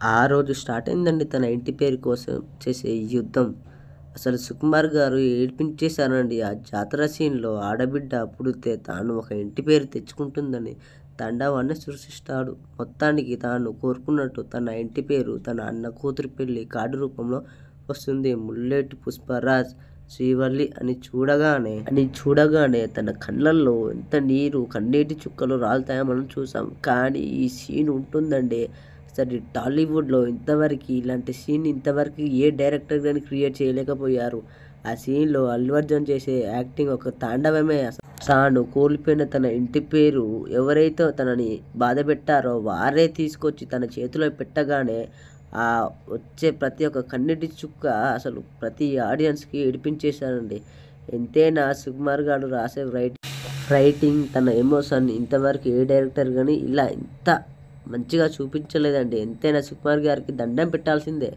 ఆ రోజు స్టార్ట్ అయిందండి తన ఇంటి పేరు కోసం చేసే ఈ యుద్ధం. అసలు సుకుమార్ గారు ఏడిపించేశారండి. ఆ జాతర సీన్‌లో ఆడబిడ్డ పుడితే తాను ఒక ఇంటి పేరు తెచ్చుకుంటుందని తాండవాన్ని సృష్టిస్తాడు. మొత్తానికి తాను కోరుకున్నట్టు తన ఇంటి పేరు తన అన్న కూతురి పెళ్లి కార్డు రూపంలో వస్తుంది. ముల్లేటి పుష్పరాజ్, శ్రీవల్లి అని చూడగానే తన కళ్ళల్లో ఎంత కన్నీటి చుక్కలు రాలుతాయో మనం చూసాం. కానీ ఈ సీన్ ఉంటుందండి. అసలు టాలీవుడ్‌లో ఇలాంటి సీన్ ఇంతవరకు ఏ డైరెక్టర్ గాని క్రియేట్ చేయలేకపోయారు. ఆ సీన్‌లో అల్లు అర్జున్ చేసే యాక్టింగ్ ఒక తాండవమే అసలు. తాను కోల్పోయిన తన ఇంటి పేరు ఎవరైతే తనని బాధపెట్టారో వారే తీసుకొచ్చి తన చేతిలో పెట్టగానే వచ్చే ప్రతి ఒక్క కన్నీటి చుక్క అసలు ప్రతి ఆడియన్స్‌కి ఏడిపించేశారండి. ఎంతైనా సుకుమార్ గారు రాసే రైటింగ్, తన ఎమోషన్ ఇంతవరకు ఏ డైరెక్టర్ గాని ఇలా ఇంత మంచిగా చూపించలేదండి. ఎంతైనా సుకుమార్ గారికి దండం పెట్టాల్సిందే.